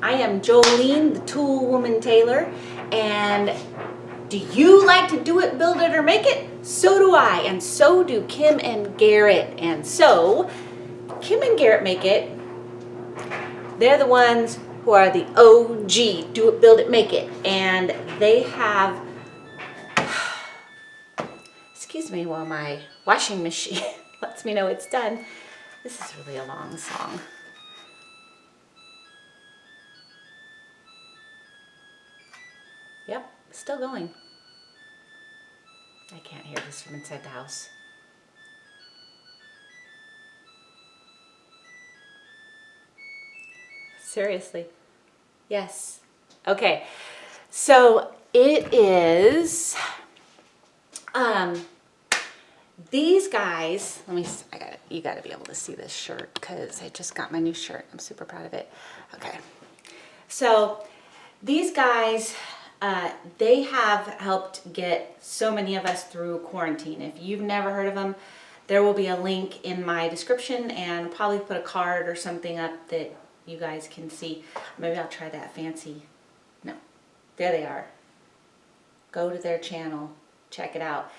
I am Jolene, the Tool Woman Tailor, and do you like to do it, build it, or make it? So do I, and so do Kim and Garrett. And so, Kim and Garrett Make It, they're the ones who are the OG, do it, build it, make it. And they have, excuse me while my washing machine lets me know it's done. This is really a long song. Yep, still going. I can't hear this from inside the house. Seriously. Yes. Okay. So it is, these guys, you gotta be able to see this shirt because I just got my new shirt. I'm super proud of it. Okay. So these guys, they have helped get so many of us through quarantine. If you've never heard of them, there will be a link in my description and probably put a card or something up that you guys can see. Maybe I'll try that fancy. No, there they are. Go to their channel, check it out.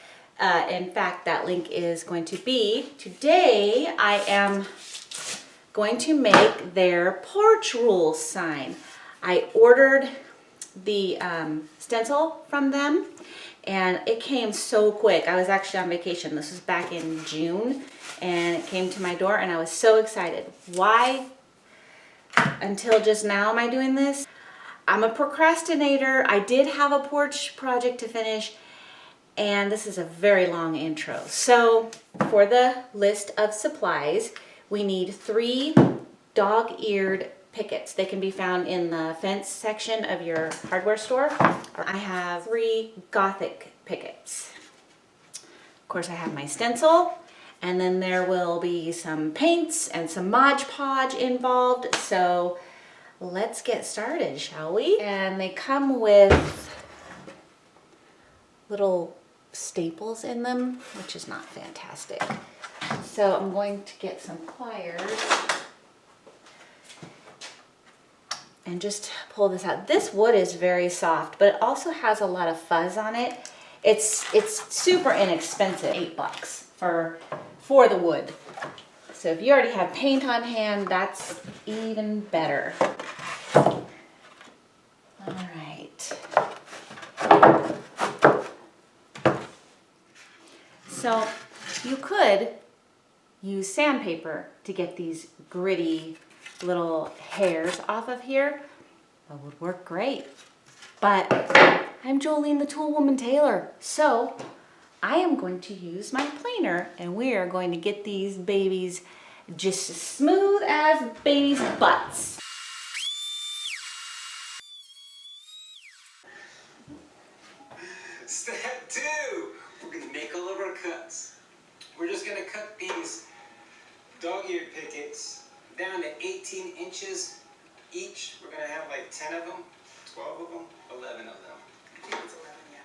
In fact, that link is going to be, today I am going to make their porch rules sign. I ordered the stencil from them and it came so quick. I was actually on vacation. This was back in June and it came to my door and I was so excited. Why until just now am I doing this? I'm a procrastinator. I did have a porch project to finish and this is a very long intro. So for the list of supplies, we need 3 dog-eared pickets. They can be found in the fence section of your hardware store. I have 3 Gothic pickets. Of course, I have my stencil, and then there will be some paints and some Mod Podge involved. So let's get started, shall we? And they come with little staples in them, which is not fantastic. So I'm going to get some pliers and just pull this out. This wood is very soft, but it also has a lot of fuzz on it. It's super inexpensive, $8 for the wood. So if you already have paint on hand, that's even better. All right. So you could use sandpaper to get these gritty little hairs off of here. That would work great. But I'm Jolene, the Tool Woman Tailor, so I am going to use my planer and we are going to get these babies just as smooth as babies' butts. Step 2, we're going to make all of our cuts. We're just going to cut these dog-eared pickets down to 18 inches each. We're going to have like 10 of them, 12 of them, 11 of them. I think it's 11, yeah.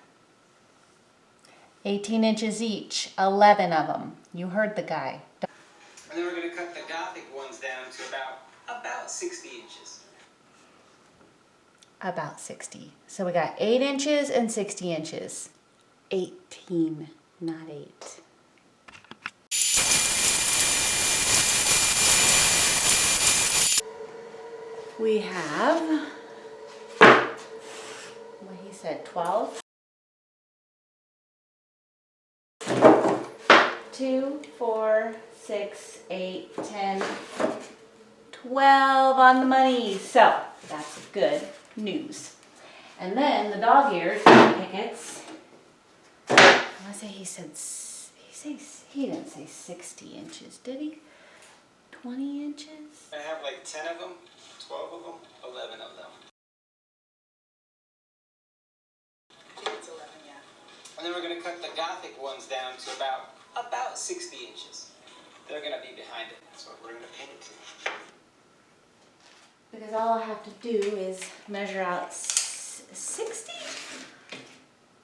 18 inches each, 11 of them. You heard the guy. And then we're going to cut the Gothic ones down to about 60 inches. About 60. So we got 8 inches and 60 inches. 18, not 8. We have, what he said, 12. 2, 4, 6, 8, 10, 12 on the money. So that's good news. And then the dog-eared pickets, I want to say he didn't say 60 inches, did he? 20 inches? I have like 10 of them, 12 of them, 11 of them. I think it's 11, yeah. And then we're going to cut the Gothic ones down to about 60 inches. They're going to be behind it. That's what we're going to paint it to. Because all I have to do is measure out 60?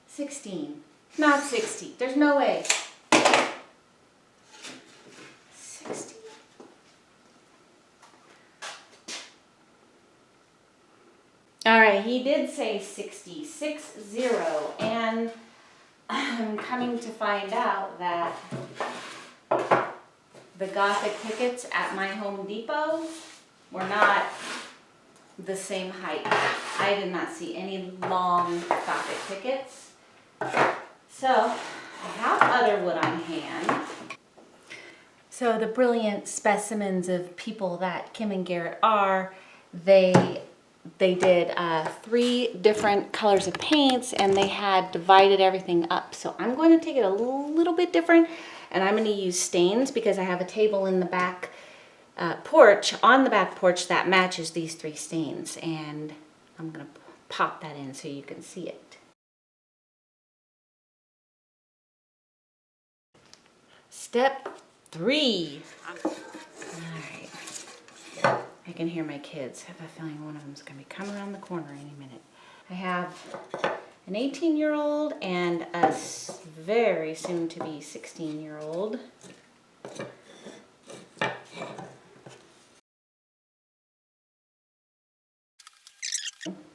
16. Not 60. There's no way. 60? All right, he did say 66 0, and I'm coming to find out that the Gothic pickets at my Home Depot were not the same height. I did not see any long Gothic pickets. So I have other wood on hand. So the brilliant specimens of people that Kim and Garrett are, they did 3 different colors of paints, and they had divided everything up. So I'm going to take it a little bit different, and I'm going to use stains because I have a table in the back porch, on the back porch, that matches these 3 stains, and I'm going to pop that in so you can see it. Step 3. All right. I can hear my kids. I have a feeling one of them is going to be coming around the corner any minute. I have an 18-year-old and a very soon to be 16-year-old.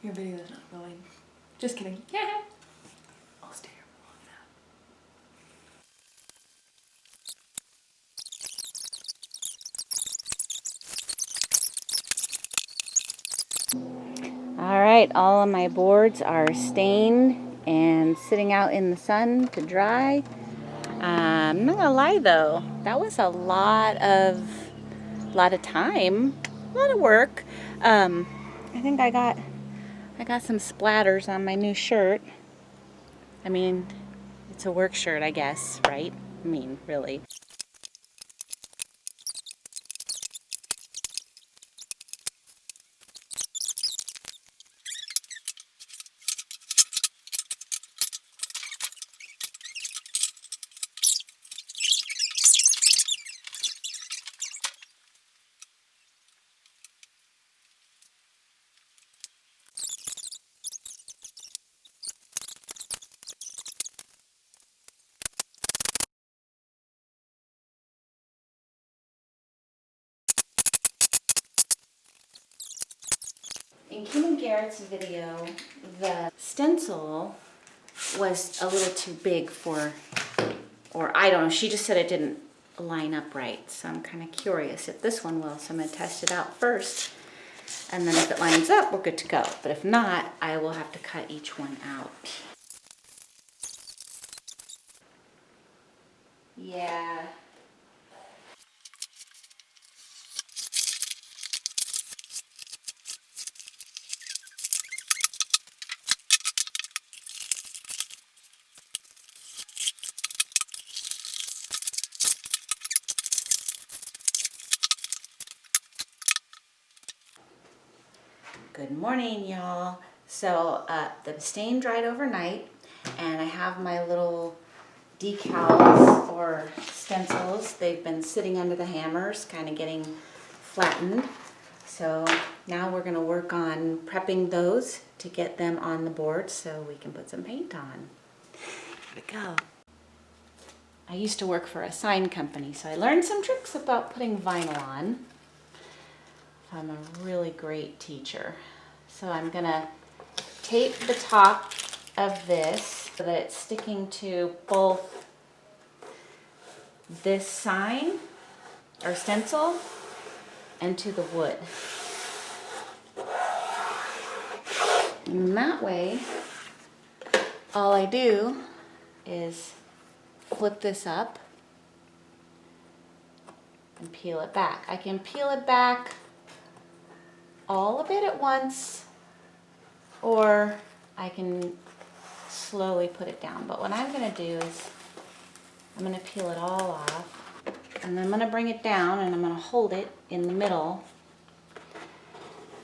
Your video's not going. Just kidding. Yeah. I'll stay here All right, all of my boards are stained and sitting out in the sun to dry. I'm not gonna lie though, that was a lot of time, a lot of work. I think I got some splatters on my new shirt. I mean, it's a work shirt, I guess, right? I mean, really. In Kim and Garrett's video, the stencil was a little too big for, or I don't know, she just said it didn't line up right. So I'm kind of curious if this one will. So I'm going to test it out first. And then if it lines up, we're good to go. But if not, I will have to cut each one out. Yeah. Good morning, y'all. So the stain dried overnight, and I have my little decals or stencils. They've been sitting under the hammers, kind of getting flattened. So now we're going to work on prepping those to get them on the board so we can put some paint on. Here we go. I used to work for a sign company, so I learned some tricks about putting vinyl on. I'm a really great teacher. So I'm gonna tape the top of this so that it's sticking to both this sign or stencil and to the wood. And that way, all I do is flip this up and peel it back. I can peel it back all of it at once, or I can slowly put it down. But what I'm going to do is I'm going to peel it all off, and I'm going to bring it down, and I'm going to hold it in the middle,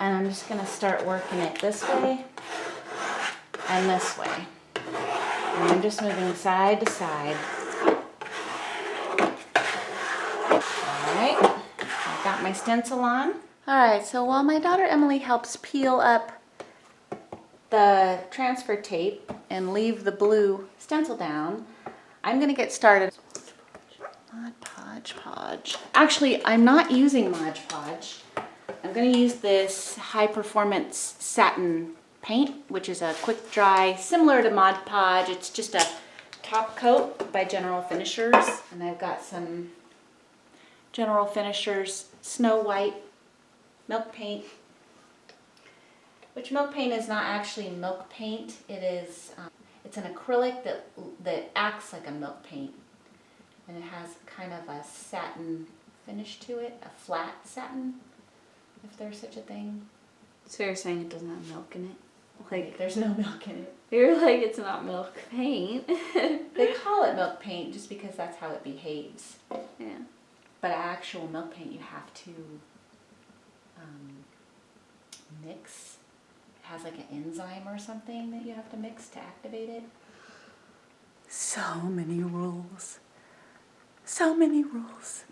and I'm just going to start working it this way and this way. And I'm just moving side to side. All right, I've got my stencil on. All right, so while my daughter Emily helps peel up the transfer tape and leave the blue stencil down, I'm gonna get started. Mod Podge. Actually, I'm not using Mod Podge. I'm gonna use this high performance satin paint, which is a quick dry, similar to Mod Podge. It's just a top coat by General Finishers. And I've got some General Finishers Snow White milk paint, which milk paint is not actually milk paint. It is, it's an acrylic that acts like a milk paint. And it has kind of a satin finish to it, a flat satin, if there's such a thing. So you're saying it doesn't have milk in it? Like, There's no milk in it. you're like, it's not milk paint. They call it milk paint just because that's how it behaves. Yeah. But actual milk paint you have to mix. It has like an enzyme or something that you have to mix to activate it. So many rules. So many rules.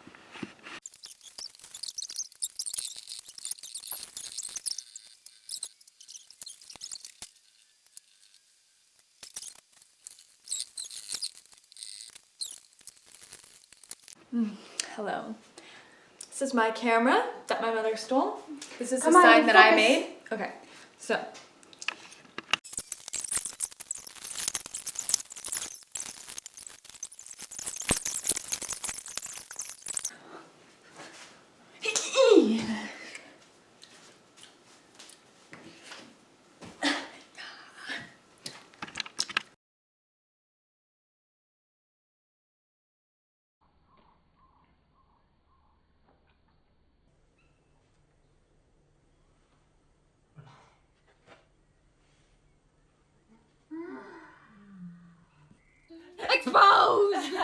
Hello. This is my camera that my mother stole. This is Come the on, sign that I focus. made. Okay, so. Exposed!